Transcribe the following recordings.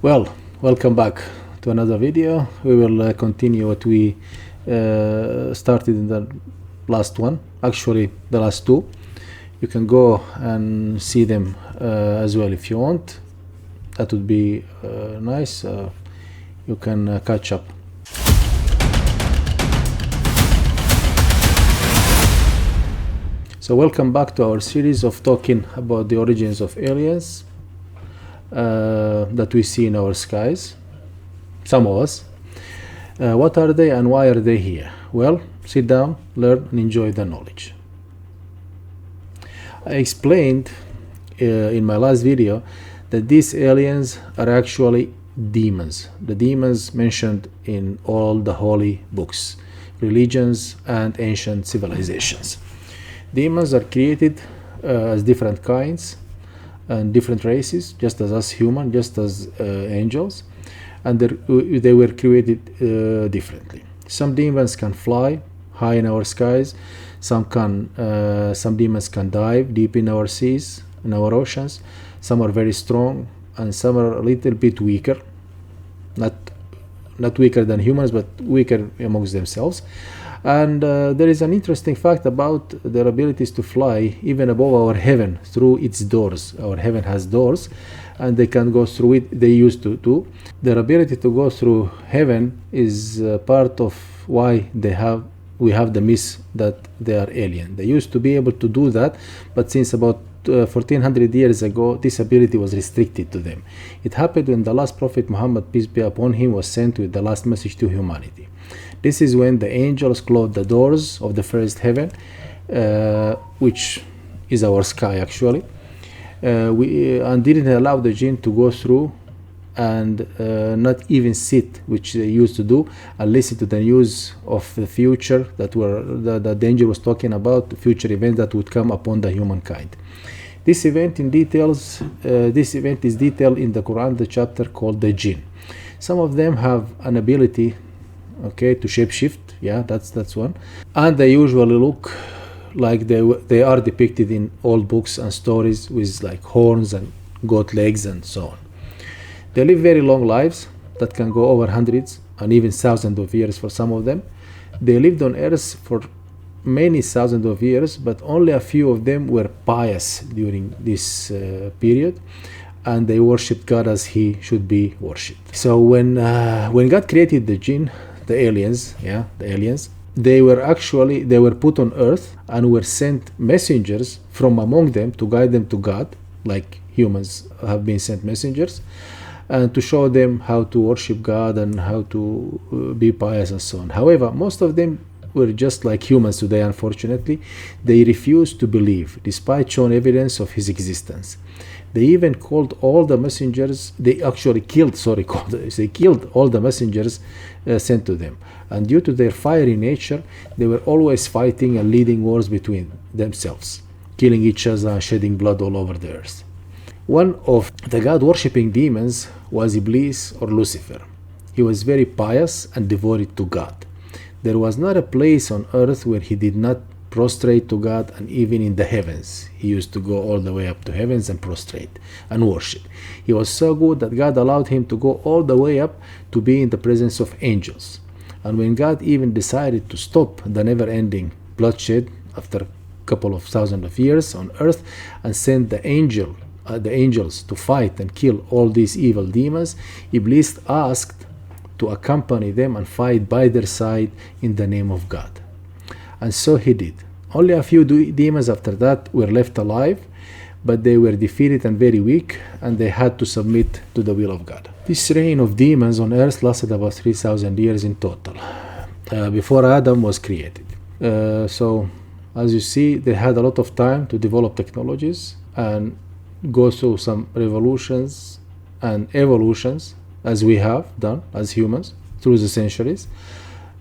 Well, welcome back to another video. We will continue what we started in the last one, actually the last two. You can go and see them as well if you want. That would be nice. You can catch up. So welcome back to our series of talking about the origins of aliens that we see in our skies, some of us. What are they and why are they here? Well, sit down, learn and enjoy the knowledge. I explained in my last video that these aliens are actually demons, the demons mentioned in all the holy books, religions and ancient civilizations. Demons are created as different kinds and different races, just as us human, just as angels, and they were created differently. Some demons can fly high in our skies. Some demons can dive deep in our seas, in our oceans. Some are very strong, and some are a little bit weaker. Not weaker than humans, but weaker amongst themselves. And there is an interesting fact about their abilities to fly even above our heaven through its doors. Our heaven has doors and they can go through it. They used to too. Their ability to go through heaven is part of why we have the myth that they are alien. They used to be able to do that, but since about 1400 years ago, this ability was restricted to them. It happened when the last prophet Muhammad, peace be upon him, was sent with the last message to humanity. This is when the angels closed the doors of the first heaven, which is our sky actually, and didn't allow the jinn to go through and not even sit, which they used to do, and listen to the news of the future that the danger was talking about, the future events that would come upon the humankind. This event is detailed in the Quran, the chapter called the jinn. Some of them have an ability, okay, to shapeshift. Yeah, that's one, and they usually look like they are depicted in old books and stories with like horns and goat legs and so on. They live very long lives that can go over hundreds and even thousands of years for some of them. They lived on earth for many thousands of years, but only a few of them were pious during this period, and they worshipped God as he should be worshipped. So when God created the jinn, the aliens, they were put on earth and were sent messengers from among them to guide them to God, like humans have been sent messengers, and to show them how to worship God and how to be pious and so on. However, most of them were just like humans today, unfortunately. They refused to believe, despite shown evidence of his existence. They even killed all the messengers. They killed all the messengers sent to them. And due to their fiery nature, they were always fighting and leading wars between themselves, killing each other and shedding blood all over the earth. One of the God-worshipping demons was Iblis, or Lucifer. He was very pious and devoted to God. There was not a place on earth where he did not prostrate to God, and even in the heavens. He used to go all the way up to heavens and prostrate and worship. He was so good that God allowed him to go all the way up to be in the presence of angels. And when God even decided to stop the never-ending bloodshed after a couple of thousands of years on earth and send the angels to fight and kill all these evil demons, Iblis asked to accompany them and fight by their side in the name of God. And so he did. Only a few demons after that were left alive, but they were defeated and very weak, and they had to submit to the will of God. This reign of demons on earth lasted about 3,000 years in total, before Adam was created. So, as you see, they had a lot of time to develop technologies and go through some revolutions and evolutions, as we have done as humans through the centuries,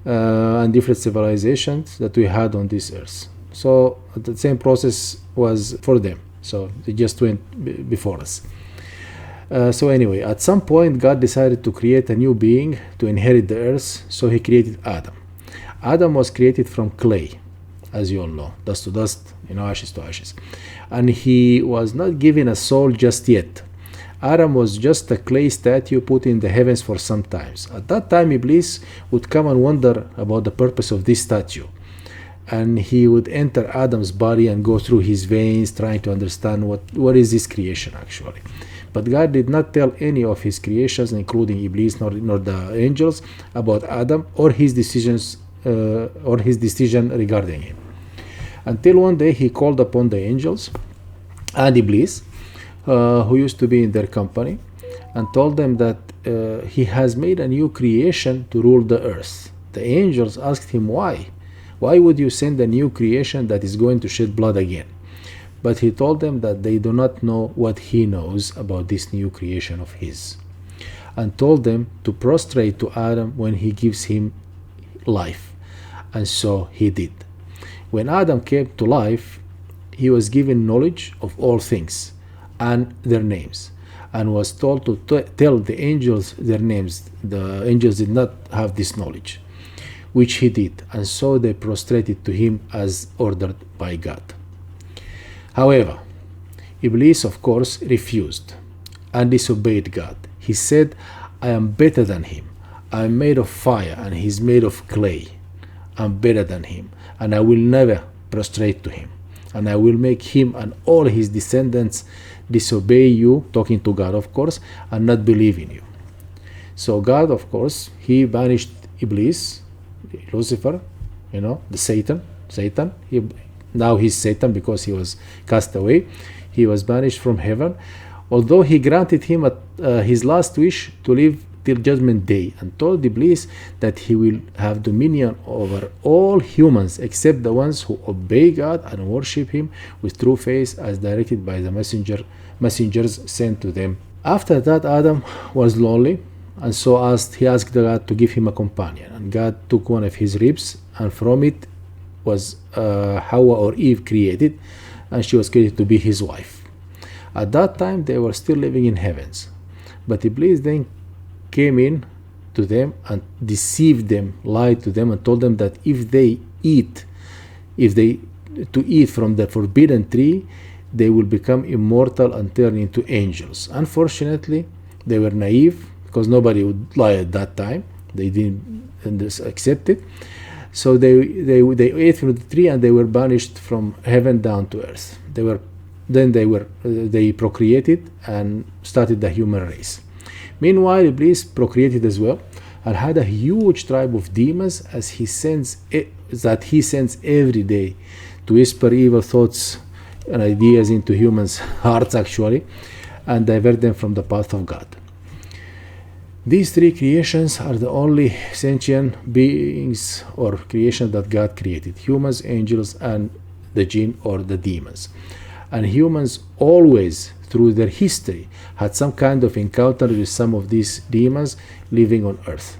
and different civilizations that we had on this earth. So the same process was for them. So they just went before us. So anyway, at some point God decided to create a new being to inherit the earth. So he created Adam. Adam was created from clay, as you all know, dust to dust, ashes to ashes. And he was not given a soul just yet. Adam was just a clay statue put in the heavens for some times. At that time, Iblis would come and wonder about the purpose of this statue. And he would enter Adam's body and go through his veins, trying to understand what is this creation actually. But God did not tell any of his creations, including Iblis nor the angels, about Adam or his decisions or his decision regarding him. Until one day he called upon the angels and Iblis, who used to be in their company, and told them that he has made a new creation to rule the earth. The angels asked him why. Why would you send a new creation that is going to shed blood again? But he told them that they do not know what he knows about this new creation of his, and told them to prostrate to Adam when he gives him life. And so he did. When Adam came to life, he was given knowledge of all things and their names, and was told to tell the angels their names. The angels did not have this knowledge, which he did, and so they prostrated to him as ordered by God. However, Iblis, of course, refused and disobeyed God. He said, I am better than him. I am made of fire and he is made of clay. I'm better than him, and I will never prostrate to him. And I will make him and all his descendants disobey you, talking to God, of course, and not believe in you. So God, of course, he banished Iblis, Lucifer, the Satan. Now he's Satan because he was cast away. He was banished from heaven, although he granted him his last wish to live till Judgment Day, and told Iblis that he will have dominion over all humans except the ones who obey God and worship him with true faith as directed by the messengers sent to them. After that, Adam was lonely, and so he asked God to give him a companion, and God took one of his ribs, and from it was Hawa or Eve created, and she was created to be his wife. At that time they were still living in heavens, but Iblis then came in to them and deceived them, lied to them, and told them that if they eat from the forbidden tree, they will become immortal and turn into angels. Unfortunately, they were naive, because nobody would lie at that time. They didn't accept it. So they ate from the tree, and they were banished from heaven down to earth. They procreated and started the human race. Meanwhile, Iblis procreated as well, and had a huge tribe of demons he sends every day to whisper evil thoughts and ideas into humans' hearts actually, and divert them from the path of God. These three creations are the only sentient beings or creation that God created: humans, angels, and the jinn or the demons. And humans always, through their history, had some kind of encounter with some of these demons living on earth,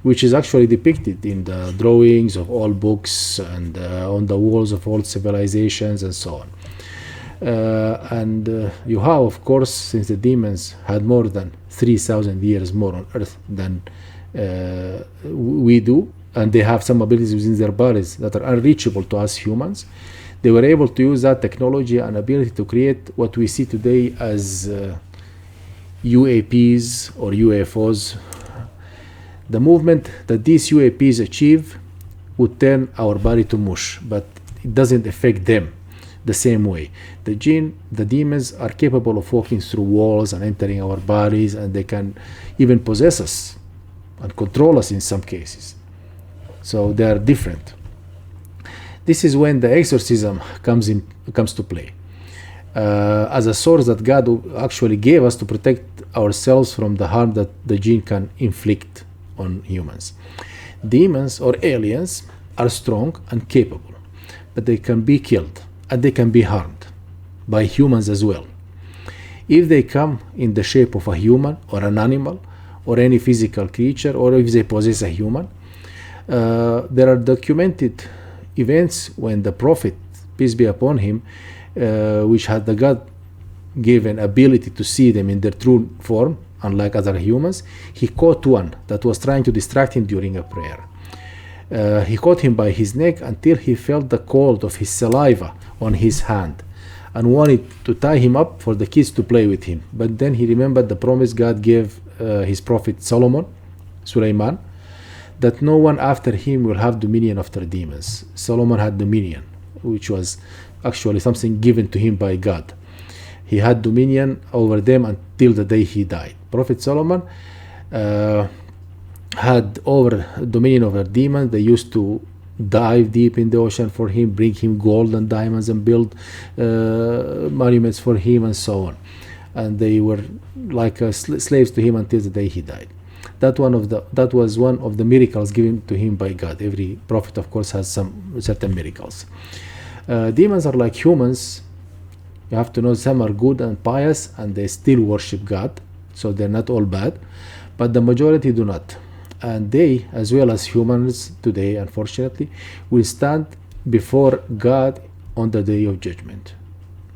which is actually depicted in the drawings of all books and on the walls of all civilizations and so on. You have, of course, since the demons had more than 3,000 years more on earth than we do, and they have some abilities within their bodies that are unreachable to us humans, they were able to use that technology and ability to create what we see today as UAPs or UFOs. The movement that these UAPs achieve would turn our body to mush, but it doesn't affect them the same way. The demons are capable of walking through walls and entering our bodies, and they can even possess us and control us in some cases. So they are different. This is when the exorcism comes to play as a source that God actually gave us to protect ourselves from the harm that the jinn can inflict on humans. Demons or aliens are strong and capable, but they can be killed and they can be harmed by humans as well. If they come in the shape of a human or an animal or any physical creature, or if they possess a human, there are documented events when the prophet, peace be upon him, which had the God-given ability to see them in their true form, unlike other humans, he caught one that was trying to distract him during a prayer. He caught him by his neck until he felt the cold of his saliva on his hand, and wanted to tie him up for the kids to play with him. But then he remembered the promise God gave his prophet Sulaiman, that no one after him will have dominion after demons. Solomon had dominion, which was actually something given to him by God. He had dominion over them until the day he died. Prophet Solomon had dominion over demons. They used to dive deep in the ocean for him, bring him gold and diamonds, and build monuments for him, and so on. And they were like slaves to him until the day he died. That was one of the miracles given to him by God. Every prophet, of course, has some certain miracles. Demons are like humans. You have to know some are good and pious, and they still worship God, so they're not all bad, but the majority do not. And they, as well as humans today, unfortunately, will stand before God on the day of judgment.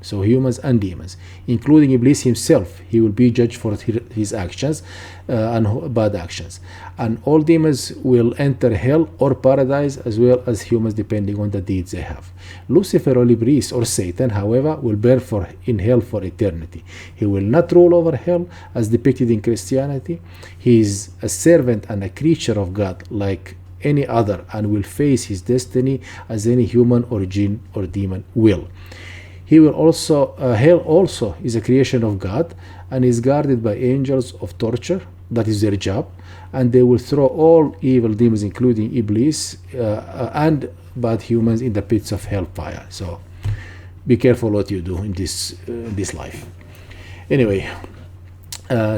So humans and demons, including Iblis himself, he will be judged for his actions and bad actions. And all demons will enter hell or paradise, as well as humans, depending on the deeds they have. Lucifer or Iblis or Satan, however, will burn in hell for eternity. He will not rule over hell as depicted in Christianity. He is a servant and a creature of God like any other, and will face his destiny as any human or jinn or demon will. He will also, hell also is a creation of God and is guarded by angels of torture. That is their job. And they will throw all evil demons, including Iblis and bad humans, in the pits of hellfire. So be careful what you do in this life. Anyway,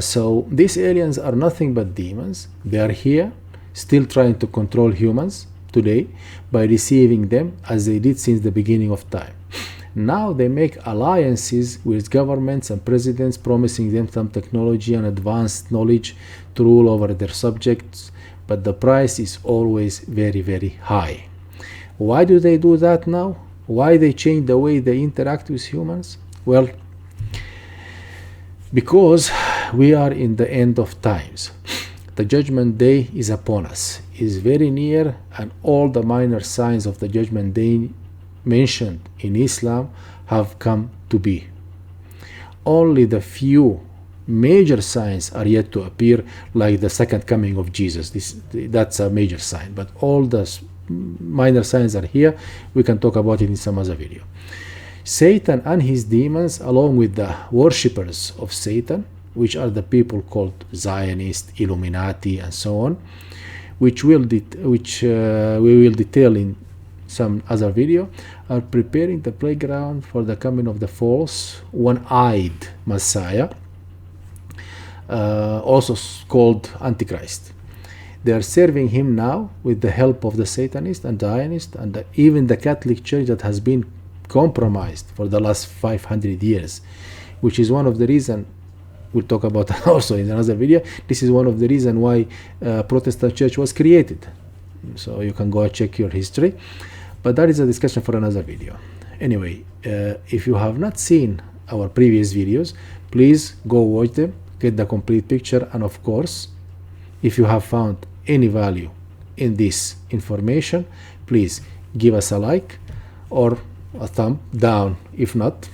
so these aliens are nothing but demons. They are here, still trying to control humans today by deceiving them, as they did since the beginning of time. Now they make alliances with governments and presidents, promising them some technology and advanced knowledge to rule over their subjects, but the price is always very, very high. Why do they do that now? Why they change the way they interact with humans? Well, because we are in the end of times. The judgment day is upon us, is very near, and all the minor signs of the judgment day mentioned in Islam have come to be. Only the few major signs are yet to appear, like the second coming of Jesus. That's a major sign, but all the minor signs are here. We can talk about it in some other video. Satan and his demons, along with the worshippers of Satan, which are the people called Zionists, Illuminati, and so on, which we will detail in some other video, are preparing the playground for the coming of the false one-eyed Messiah, also called Antichrist. They are serving him now with the help of the Satanists and Zionists, and even the Catholic Church that has been compromised for the last 500 years, which is one of the reasons we'll talk about also in another video. This is one of the reasons why Protestant Church was created. So you can go and check your history. But that is a discussion for another video. Anyway, if you have not seen our previous videos, please go watch them, get the complete picture, and of course, if you have found any value in this information, please give us a like or a thumb down if not.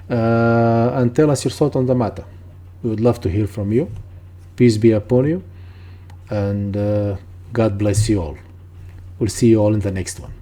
And tell us your thought on the matter. We would love to hear from you. Peace be upon you, and God bless you all. We'll see you all in the next one.